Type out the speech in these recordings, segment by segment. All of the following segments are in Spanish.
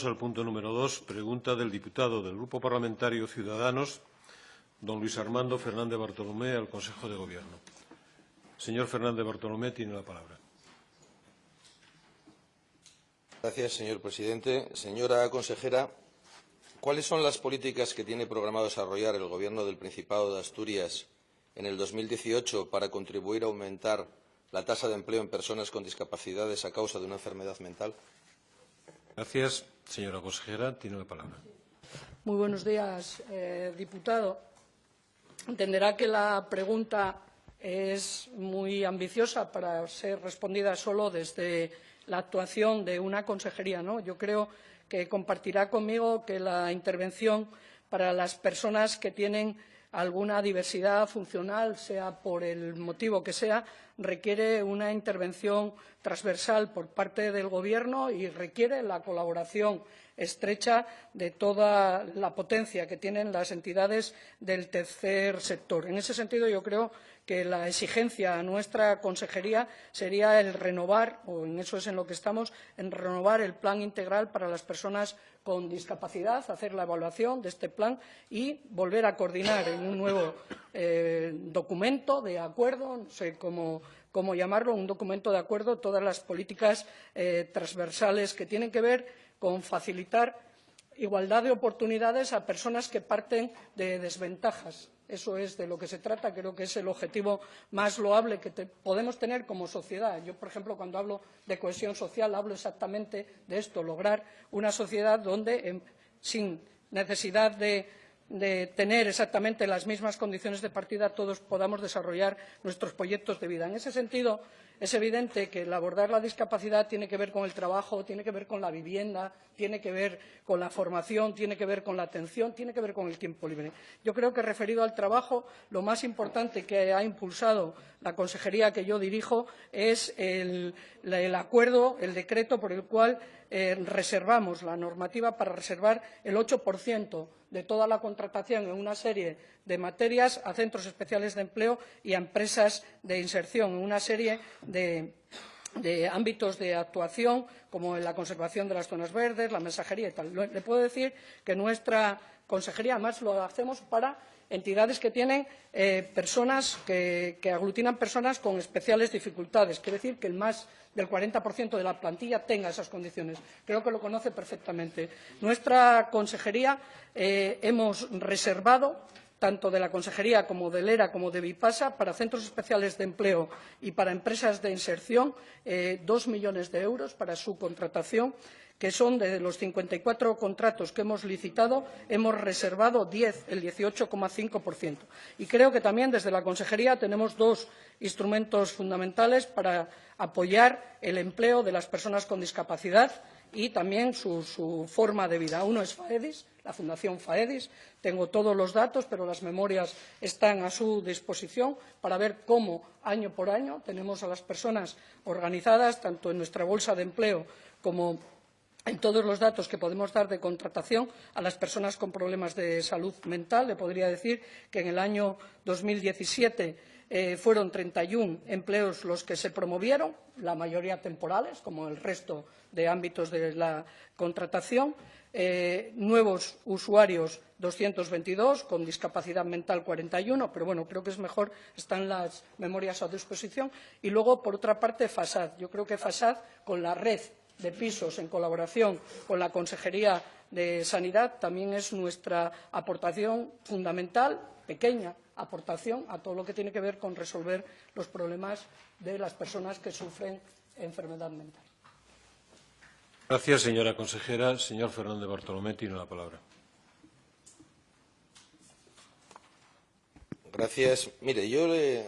Al punto número 2, pregunta del diputado del Grupo Parlamentario Ciudadanos, don Luis Armando Fernández Bartolomé, al Consejo de Gobierno. Señor Fernández Bartolomé, tiene la palabra. Gracias, señor presidente. Señora consejera, ¿cuáles son las políticas que tiene programado desarrollar el Gobierno del Principado de Asturias en el 2018 para contribuir a aumentar la tasa de empleo en personas con discapacidades a causa de una enfermedad mental? Gracias. Señora consejera, tiene la palabra. Muy buenos días, diputado. Entenderá que la pregunta es muy ambiciosa para ser respondida solo desde la actuación de una consejería, ¿no? Yo creo que compartirá conmigo que la intervención para las personas que tienen alguna diversidad funcional, sea por el motivo que sea, requiere una intervención transversal por parte del Gobierno y requiere la colaboración estrecha de toda la potencia que tienen las entidades del tercer sector. En ese sentido, yo creo que la exigencia a nuestra consejería sería el renovar, o en eso es en lo que estamos, en renovar el plan integral para las personas con discapacidad, hacer la evaluación de este plan y volver a coordinar en un nuevo documento de acuerdo, no sé cómo llamarlo, un documento de acuerdo, todas las políticas transversales que tienen que ver con facilitar igualdad de oportunidades a personas que parten de desventajas. Eso es de lo que se trata. Creo que es el objetivo más loable que podemos tener como sociedad. Yo, por ejemplo, cuando hablo de cohesión social, hablo exactamente de esto, lograr una sociedad donde, sin necesidad de tener exactamente las mismas condiciones de partida, todos podamos desarrollar nuestros proyectos de vida. En ese sentido, es evidente que el abordar la discapacidad tiene que ver con el trabajo, tiene que ver con la vivienda, tiene que ver con la formación, tiene que ver con la atención, tiene que ver con el tiempo libre. Yo creo que, referido al trabajo, lo más importante que ha impulsado la consejería que yo dirijo es el acuerdo, el decreto por el cual reservamos la normativa para reservar el 8% de toda la contratación en una serie de materias a centros especiales de empleo y a empresas de inserción, en una serie de ámbitos de actuación, como en la conservación de las zonas verdes, la mensajería y tal. Le puedo decir que nuestra consejería, además, lo hacemos para entidades que tienen personas que aglutinan personas con especiales dificultades. Quiere decir que el más del 40% de la plantilla tenga esas condiciones. Creo que lo conoce perfectamente. Nuestra consejería hemos reservado, tanto de la consejería como del ERA como de Bipasa, para centros especiales de empleo y para empresas de inserción, 2 millones de euros para su contratación, que son de los 54 contratos que hemos licitado, hemos reservado 10, el 18,5%. Y creo que también desde la consejería tenemos dos instrumentos fundamentales para apoyar el empleo de las personas con discapacidad y también su forma de vida. Uno es FAEDIS, la Fundación FAEDIS. Tengo todos los datos, pero las memorias están a su disposición para ver cómo, año por año, tenemos a las personas organizadas, tanto en nuestra bolsa de empleo como en todos los datos que podemos dar de contratación a las personas con problemas de salud mental. Le podría decir que en el año 2017 fueron 31 empleos los que se promovieron, la mayoría temporales, como el resto de ámbitos de la contratación. Nuevos usuarios 222, con discapacidad mental 41, pero bueno, creo que es mejor, están las memorias a disposición. Y luego, por otra parte, FASAD. Yo creo que FASAD, con la red de pisos en colaboración con la Consejería de Sanidad, también es nuestra aportación fundamental, pequeña aportación, a todo lo que tiene que ver con resolver los problemas de las personas que sufren enfermedad mental. Gracias, señora consejera. Señor Fernández Bartolomé, tiene la palabra. Gracias. Mire,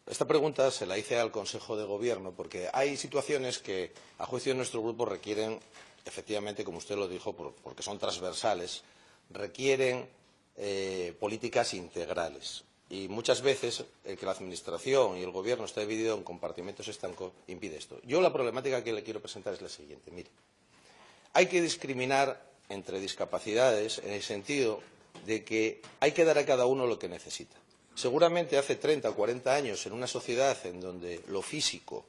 esta pregunta se la hice al Consejo de Gobierno porque hay situaciones que, a juicio de nuestro grupo, requieren, efectivamente, como usted lo dijo, porque son transversales, requieren políticas integrales. Y muchas veces el que la Administración y el Gobierno esté dividido en compartimentos estancos impide esto. Yo la problemática que le quiero presentar es la siguiente. Mire, hay que discriminar entre discapacidades en el sentido de que hay que dar a cada uno lo que necesita. Seguramente hace 30 o 40 años, en una sociedad en donde lo físico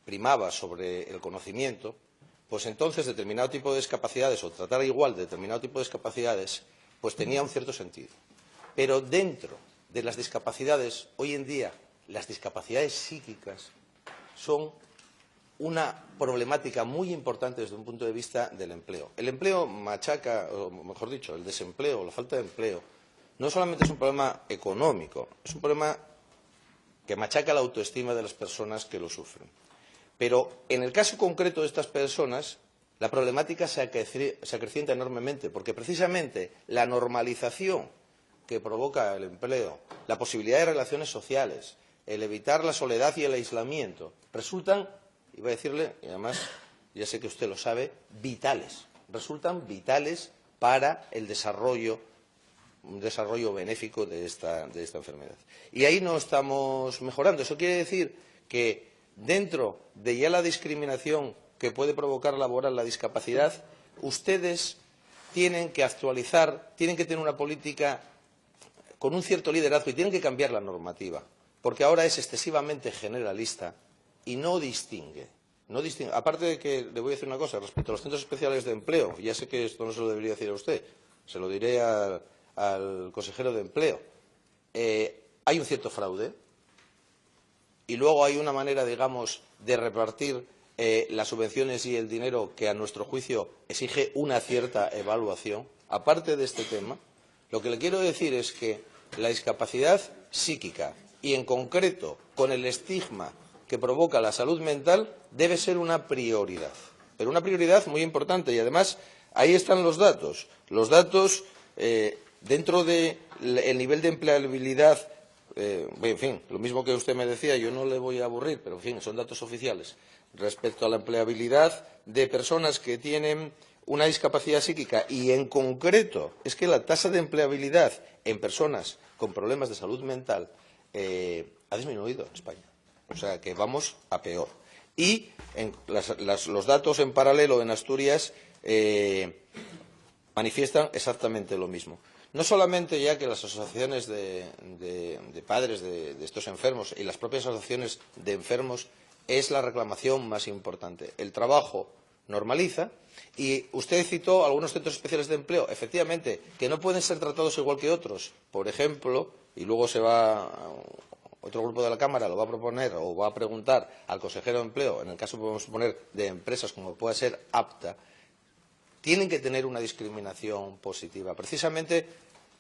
primaba sobre el conocimiento, pues entonces determinado tipo de discapacidades o tratar igual de determinado tipo de discapacidades, pues tenía un cierto sentido. Pero dentro de las discapacidades, hoy en día, las discapacidades psíquicas son una problemática muy importante desde un punto de vista del empleo. El empleo machaca, o mejor dicho, el desempleo, la falta de empleo, no solamente es un problema económico, es un problema que machaca la autoestima de las personas que lo sufren. Pero en el caso concreto de estas personas, la problemática se acrecienta enormemente, porque precisamente la normalización que provoca el empleo, la posibilidad de relaciones sociales, el evitar la soledad y el aislamiento, resultan, iba a decirle, y además ya sé que usted lo sabe, vitales. Resultan vitales para el desarrollo, un desarrollo benéfico de esta enfermedad. Y ahí no estamos mejorando. Eso quiere decir que dentro de ya la discriminación que puede provocar laboral la discapacidad, ustedes tienen que actualizar, tienen que tener una política con un cierto liderazgo y tienen que cambiar la normativa, porque ahora es excesivamente generalista y no distingue. Aparte de que le voy a decir una cosa respecto a los centros especiales de empleo, ya sé que esto no se lo debería decir a usted, se lo diré al consejero de empleo. Hay un cierto fraude y luego hay una manera, digamos, de repartir las subvenciones y el dinero que a nuestro juicio exige una cierta evaluación. Aparte de este tema, lo que le quiero decir es que la discapacidad psíquica y en concreto con el estigma que provoca la salud mental debe ser una prioridad, pero una prioridad muy importante y además ahí están los datos. Los datos dentro del nivel de empleabilidad, en fin, lo mismo que usted me decía, yo no le voy a aburrir, pero en fin, son datos oficiales. Respecto a la empleabilidad de personas que tienen una discapacidad psíquica y en concreto es que la tasa de empleabilidad en personas con problemas de salud mental ha disminuido en España. O sea que vamos a peor. Y los datos en paralelo en Asturias manifiestan exactamente lo mismo. No solamente ya que las asociaciones de padres de estos enfermos y las propias asociaciones de enfermos es la reclamación más importante. El trabajo normaliza y usted citó algunos centros especiales de empleo, efectivamente, que no pueden ser tratados igual que otros. Por ejemplo, y luego otro grupo de la Cámara lo va a proponer o va a preguntar al consejero de empleo, en el caso podemos poner de empresas como pueda ser APTA, tienen que tener una discriminación positiva, precisamente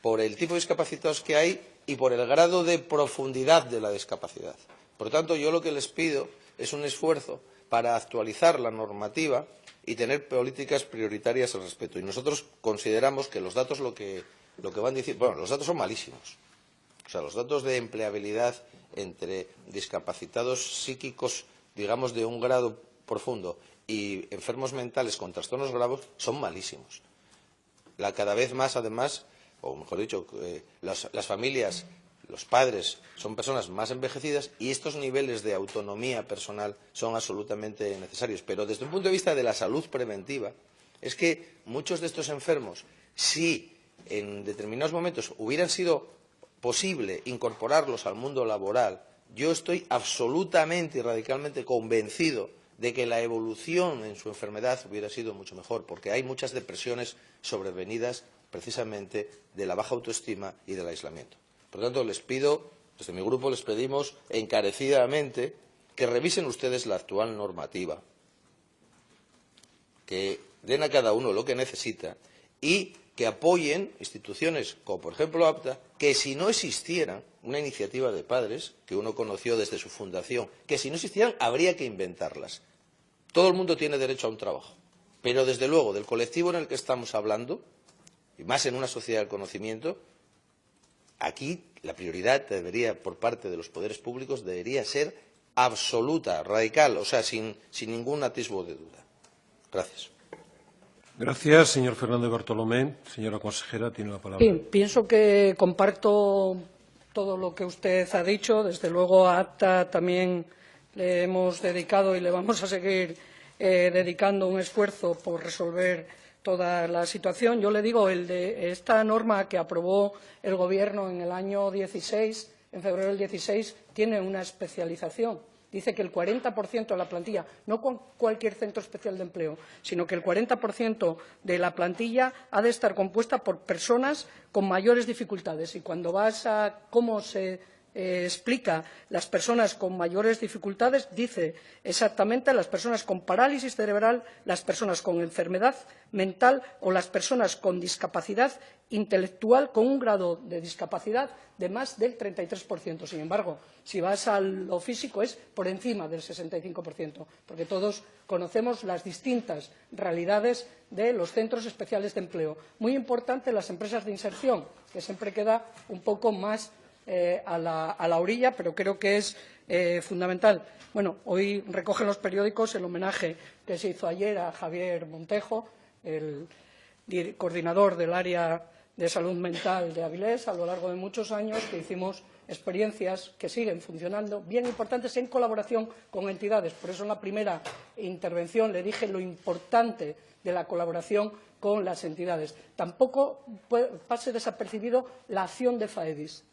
por el tipo de discapacitados que hay y por el grado de profundidad de la discapacidad. Por lo tanto, yo lo que les pido es un esfuerzo para actualizar la normativa y tener políticas prioritarias al respecto. Y nosotros consideramos que los datos lo que van diciendo, bueno, los datos son malísimos. O sea, los datos de empleabilidad entre discapacitados psíquicos, digamos, de un grado profundo y enfermos mentales con trastornos graves son malísimos. Cada vez más, además, o mejor dicho, las familias, los padres son personas más envejecidas y estos niveles de autonomía personal son absolutamente necesarios. Pero desde un punto de vista de la salud preventiva, es que muchos de estos enfermos, si en determinados momentos hubieran sido posible incorporarlos al mundo laboral, yo estoy absolutamente y radicalmente convencido de que la evolución en su enfermedad hubiera sido mucho mejor, porque hay muchas depresiones sobrevenidas precisamente de la baja autoestima y del aislamiento. Por lo tanto, les pido, desde mi grupo les pedimos encarecidamente que revisen ustedes la actual normativa, que den a cada uno lo que necesita y que apoyen instituciones como, por ejemplo, APTA, que si no existieran una iniciativa de padres, que uno conoció desde su fundación, que si no existieran habría que inventarlas. Todo el mundo tiene derecho a un trabajo, pero desde luego del colectivo en el que estamos hablando, y más en una sociedad del conocimiento, aquí la prioridad debería, por parte de los poderes públicos, debería ser absoluta, radical, o sea, sin ningún atisbo de duda. Gracias. Gracias, señor Fernández Bartolomé. Señora consejera, tiene la palabra. Sí, pienso que comparto todo lo que usted ha dicho. Desde luego, a ACTA también le hemos dedicado y le vamos a seguir dedicando un esfuerzo por resolver toda la situación. Yo le digo, esta norma que aprobó el Gobierno en el año 16, en febrero del 16, tiene una especialización. dice que el 40% de la plantilla, no con cualquier centro especial de empleo, sino que el 40% de la plantilla ha de estar compuesta por personas con mayores dificultades. Y cuando vas a cómo se explica las personas con mayores dificultades, dice exactamente las personas con parálisis cerebral, las personas con enfermedad mental o las personas con discapacidad intelectual con un grado de discapacidad de más del 33%. Sin embargo, si vas a lo físico es por encima del 65%, porque todos conocemos las distintas realidades de los centros especiales de empleo. Muy importante las empresas de inserción, que siempre queda un poco más a la orilla, pero creo que es fundamental. Bueno, hoy recogen los periódicos el homenaje que se hizo ayer a Javier Montejo, el coordinador del área de salud mental de Avilés, a lo largo de muchos años, que hicimos experiencias que siguen funcionando, bien importantes, en colaboración con entidades. Por eso en la primera intervención le dije lo importante de la colaboración con las entidades. Tampoco pase desapercibido la acción de FAEDIS.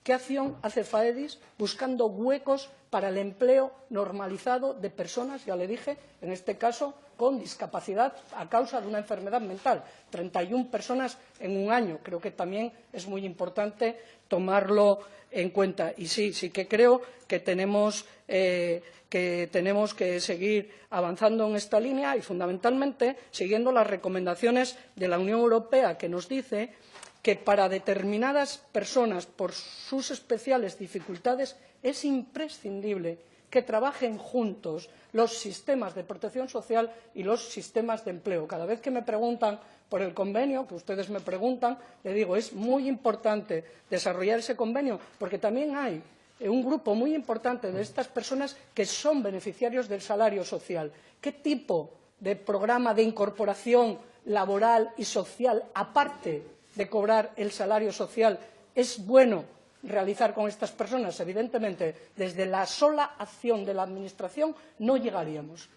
¿Qué acción hace FAEDIS buscando huecos para el empleo normalizado de personas, ya le dije, en este caso, con discapacidad a causa de una enfermedad mental? 31 personas en un año. Creo que también es muy importante tomarlo en cuenta. Y sí que creo que tenemos que seguir avanzando en esta línea y, fundamentalmente, siguiendo las recomendaciones de la Unión Europea, que nos dice que para determinadas personas, por sus especiales dificultades, es imprescindible que trabajen juntos los sistemas de protección social y los sistemas de empleo. Cada vez que me preguntan por el convenio, que ustedes me preguntan, le digo, es muy importante desarrollar ese convenio, porque también hay un grupo muy importante de estas personas que son beneficiarios del salario social. ¿Qué tipo de programa de incorporación laboral y social, aparte de cobrar el salario social, es bueno realizar con estas personas? Evidentemente, desde la sola acción de la Administración no llegaríamos.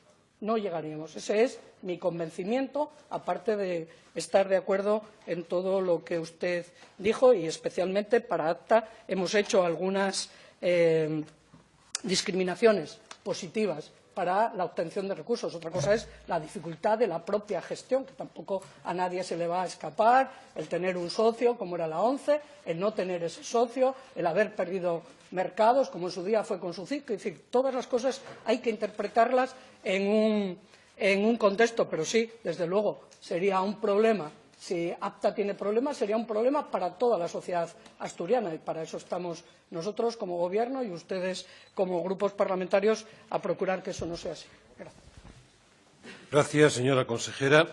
No llegaríamos. Ese es mi convencimiento, aparte de estar de acuerdo en todo lo que usted dijo, y especialmente para ACTA hemos hecho algunas discriminaciones positivas para la obtención de recursos. Otra cosa es la dificultad de la propia gestión, que tampoco a nadie se le va a escapar, el tener un socio, como era la ONCE, el no tener ese socio, el haber perdido mercados, como en su día fue con SUCIC. Es decir, todas las cosas hay que interpretarlas en un contexto, pero sí, desde luego, sería un problema. Si APTA tiene problemas, sería un problema para toda la sociedad asturiana, y para eso estamos nosotros como Gobierno y ustedes como grupos parlamentarios a procurar que eso no sea así. Gracias. Gracias, señora consejera.